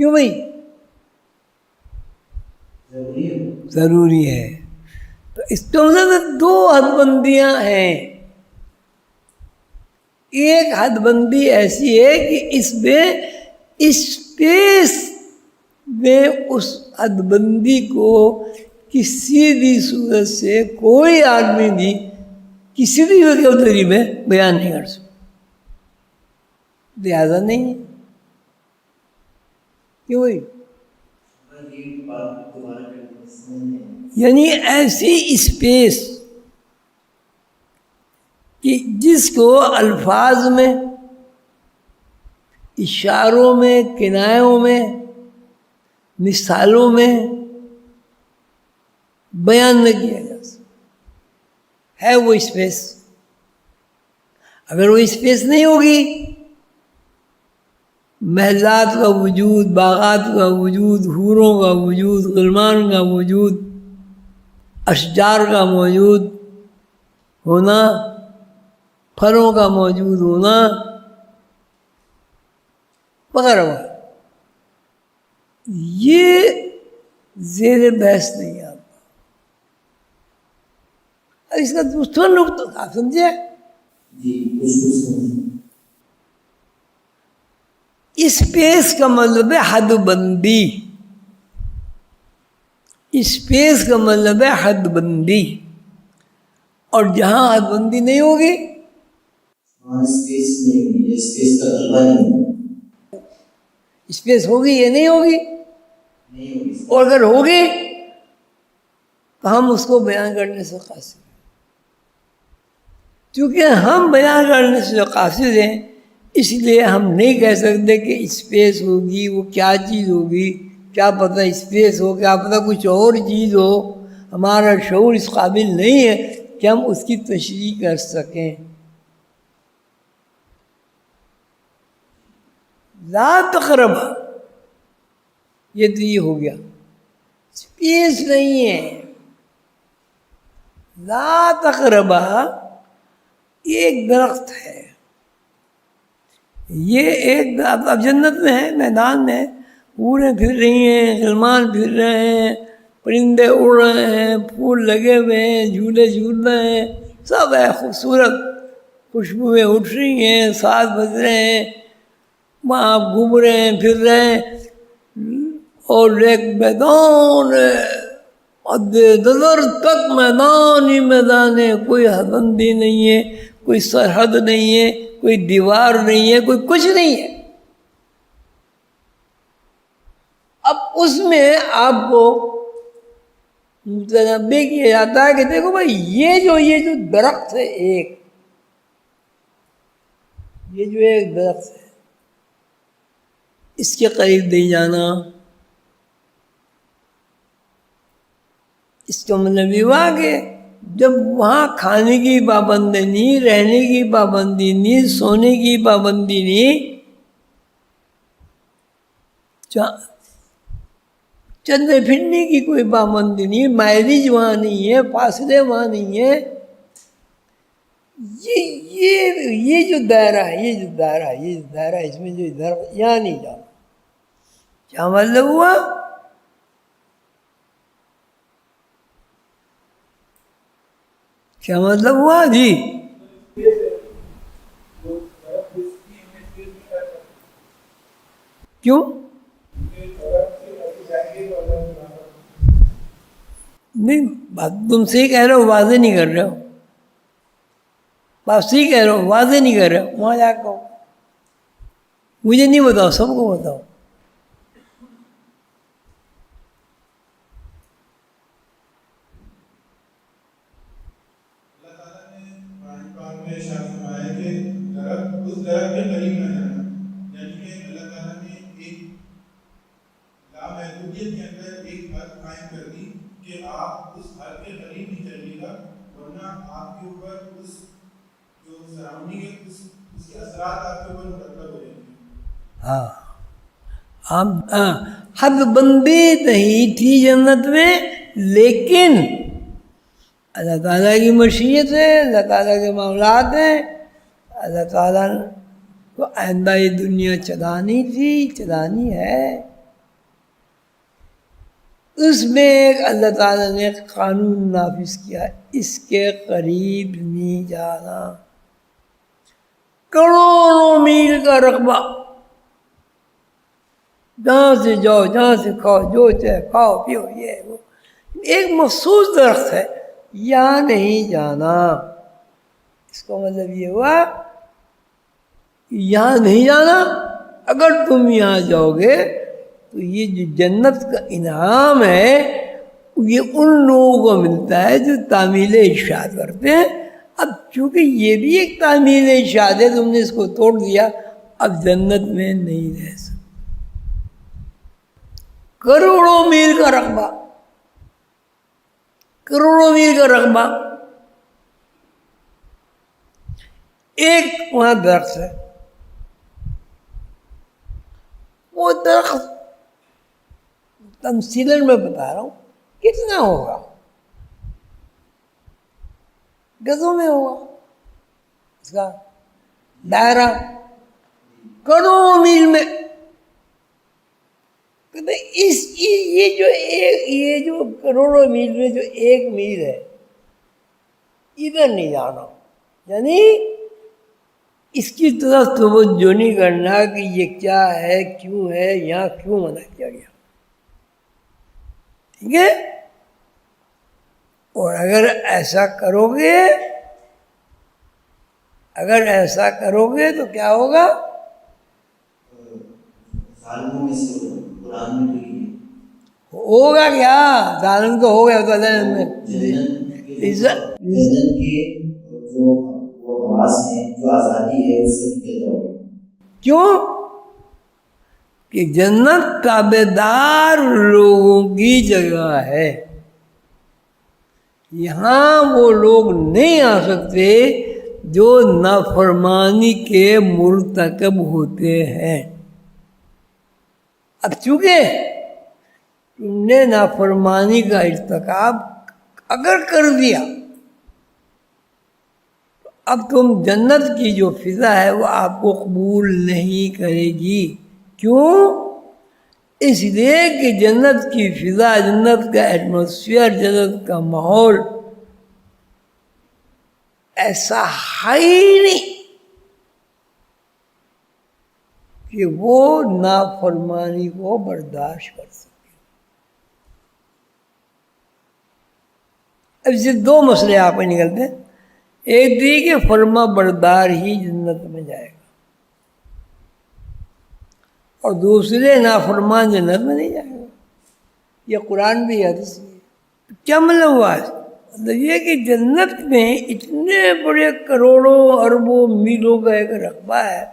کیوں بھائی؟ ضروری ہے. تو اس کے اندر دو حد بندیاں ہیں. ایک حد بندی ایسی ہے کہ اس میں اسپیس میں اس حد بندی کو کسی بھی صورت سے کوئی آدمی بھی کسی بھی وقت میں بیان نہیں کر سکتا. لہذا نہیں ہے. کیوں بھائی؟ یعنی ایسی اسپیس کہ جس کو الفاظ میں، اشاروں میں، کنایوں میں، مثالوں میں بیان نہ کیا جا سکتا ہے وہ اسپیس. اگر وہ اسپیس نہیں ہوگی، محلات کا وجود، باغات کا وجود، حوروں کا وجود، غلمان کا وجود، اشجار کا موجود ہونا، پھلوں کا موجود ہونا وغیرہ وغیرہ، یہ زیر بحث نہیں آتا. اس کا دوسرا نقطہ آپ سمجھے؟ اسپیس کا مطلب ہے حد بندی. اسپیس کا مطلب ہے حد بندی. اور جہاں حد بندی نہیں ہوگی، اسپیس ہوگی یا نہیں ہوگی؟ اور اگر ہوگی تو ہم اس کو بیان کرنے سے قاصر ہیں. کیونکہ ہم بیان کرنے سے قاصر ہیں، اس لیے ہم نہیں کہہ سکتے کہ اسپیس ہوگی. وہ کیا چیز ہوگی کیا پتہ اسپیس ہو، کیا پتہ کچھ اور چیز ہو. ہمارا شعور اس قابل نہیں ہے کہ ہم اس کی تشریح کر سکیں. لا تقرب، یہ تو یہ ہو گیا. اسپیس نہیں ہے. لا تقرب یہ ایک درخت ہے. یہ ایک درخت اب جنت میں ہے، میدان میں حوریں پھر رہی ہیں، غلمان پھر رہے ہیں، پرندے اڑ رہے ہیں، پھول لگے ہوئے ہیں، جھولے جھول رہے ہیں، سب ہے خوبصورت. خوشبوئیں اٹھ رہی ہیں، ساز بج رہے ہیں، وہاں آپ گھوم رہے ہیں، پھر رہے ہیں. اور ایک میدان ہے، حد نظر تک میدان ہی میدان ہے. کوئی حدبندی نہیں ہے، کوئی سرحد نہیں ہے، کوئی دیوار نہیں ہے، کوئی کچھ نہیں ہے. اب اس میں آپ کو متنبع کیا جاتا ہے کہ دیکھو بھائی یہ جو درخت ہے، یہ جو ایک درخت ہے، اس کے قریب نہیں جانا. اس کا مطلب یہ ہوا کہ جب وہاں کھانے کی پابندی نہیں، رہنے کی پابندی نہیں، سونے کی پابندی نہیں، چلنے پھرنے کی کوئی پابندی نہیں، مائلیج وہاں نہیں ہے، فاصلے وہاں نہیں ہے. یہ جو دائرہ ہے، یہ جو دائرہ ہے، اس میں جو درخت یہاں نہیں جانا. کیا مطلب ہوا؟ کیا مطلب ہوا جی؟ کیوں نہیں؟ بات تم صحیح کہہ رہے ہو، واضح نہیں کر رہے ہو. بات صحیح کہہ رہے ہو، واضح نہیں کر رہے ہو. وہاں جا کے مجھے نہیں بتاؤ، سب کو بتاؤ. اس درخت کے قریب نہ جانا، یعنی کہ اللہ تعالیٰ نے ایک لامحدودیت کے اندر ایک حد قائم کر دی کہ آپ اس حد کے قریب نہیں چلیے گا، ورنہ آپ کے اوپر اس جو سراؤنڈنگ ہے اس کے اثرات آپ کے اوپر مرتب ہو جائیں گے. ہاں، حد بندی نہیں تھی جنت میں، لیکن اللہ تعالیٰ کی مشیت ہے، اللہ تعالیٰ کے معاملات ہیں. اللہ تعالیٰ کو آئندہ یہ دنیا چلانی تھی، چلانی ہے. اس میں ایک اللہ تعالیٰ نے قانون نافذ کیا، اس کے قریب نہیں جانا۔ کروڑوں میل کا رقبہ، جہاں سے جاؤ، جہاں سے کھاؤ، جو چاہے کھاؤ پیو، یہ وہ، ایک مخصوص درخت ہے، یہاں نہیں جانا۔ اس کا مطلب یہ ہوا یہاں نہیں جانا۔ اگر تم یہاں جاؤ گے تو یہ جو جنت کا انعام ہے یہ ان لوگوں کو ملتا ہے جو تعمیل ارشاد کرتے ہیں۔ اب چونکہ یہ بھی ایک تعمیل ارشاد ہے، تم نے اس کو توڑ دیا، اب جنت میں نہیں رہ سکتے۔ کروڑوں میل کا رقبہ، کروڑوں میل کا رقبہ، ایک وہاں درخت ہے، وہ درخت تمثیلاً میں بتا رہا ہوں کتنا ہوگا، گزوں میں ہوگا اس کا دائرہ، کروڑوں میل میں۔ یہ جو کروڑوں میل میں جو ایک میل ہے، ادھر نہیں جانا، یعنی اس کی طرف توجہ نہیں کرنا کہ یہ کیا ہے، کیوں ہے، یہاں کیوں منع کیا گیا، ٹھیک ہے؟ اور اگر ایسا کرو گے، اگر ایسا کرو گے تو کیا ہوگا؟ ظالموں میں سے قرآن میں تو یہ ہوگا کیا؟ ظالم تو ہو گیا تو اللہ میں جنت کے جو وہ حواس ہیں، جو آزادی ہے، اس سے نکل جاؤ گے۔ کیوں کہ جنت تابع دار لوگوں کی جگہ ہے، یہاں وہ لوگ نہیں آ سکتے جو نافرمانی کے مرتکب ہوتے ہیں۔ اب چونکہ تم نے نافرمانی کا ارتکاب اگر کر دیا تو اب تم جنت کی جو فضا ہے وہ آپ کو قبول نہیں کرے گی۔ کیوں؟ اس لیے کہ جنت کی فضا، جنت کا ایٹماسفیئر، جنت کا ماحول ایسا ہے ہی نہیں کہ وہ نافرمانی کو برداشت کر سکے۔ اب اسے دو مسئلے آپ کو نکلتے ہیں، ایک تو یہ کہ فرما بردار ہی جنت میں جائے گا، اور دوسرے نافرمان جنت میں نہیں جائے گا۔ یہ قرآن بھی حدیث بھی ہے۔ کیا مطلب ہوا ہے؟ مطلب یہ کہ جنت میں اتنے بڑے کروڑوں اربوں میلوں کا ایک رقبہ ہے،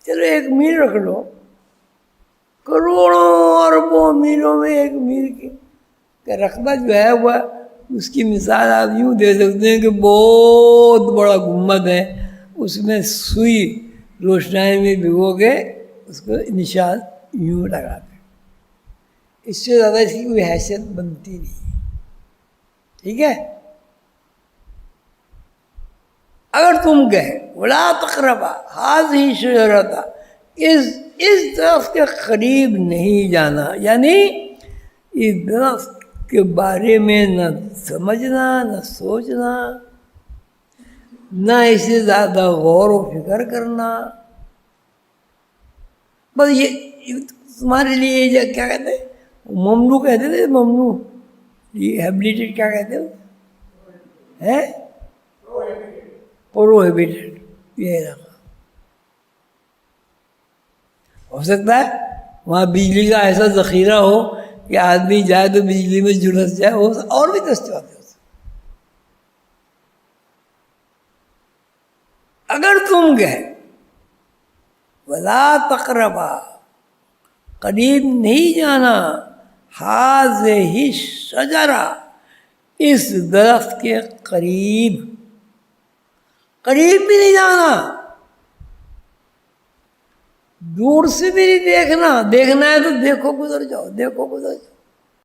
چلو ایک میل رکھ لو، کروڑوں اربوں میلوں میں ایک میل کی رقبہ جو ہے وہ، اس کی مثال آپ یوں دے سکتے ہیں کہ بہت بڑا گنبد ہے، اس میں سوئی روشنائی میں بھگو کے اس کو نشان یوں لگاتے، اس سے زیادہ اس کی کوئی حیثیت بنتی نہیں، ٹھیک ہے؟ اگر تم کہے ولا تقربا هذه الشجرة، اس درخت کے قریب نہیں جانا، یعنی اس درخت کے بارے میں نہ سمجھنا، نہ سوچنا، نہ اسے زیادہ غور و فکر کرنا، بس یہ تمہارے لیے یہ کیا کہتے ہیں، ممنوع کہتے تھے، ممنوع، یہ ہیبلیٹڈ کیا کہتے ہیں، پروہیبیٹڈ، یہ علاقہ ہو سکتا ہے وہاں بجلی کا ایسا ذخیرہ ہو کہ آدمی جائے تو بجلی میں جھلس جائے، اور بھی دستیاب ہے۔ اگر تم گئے ولا تقربا، قریب نہیں جانا، هذه الشجرة، اس درخت کے قریب بھی نہیں جانا، دور سے بھی نہیں دیکھنا، دیکھنا ہے تو دیکھو گزر جاؤ، دیکھو گزر جاؤ،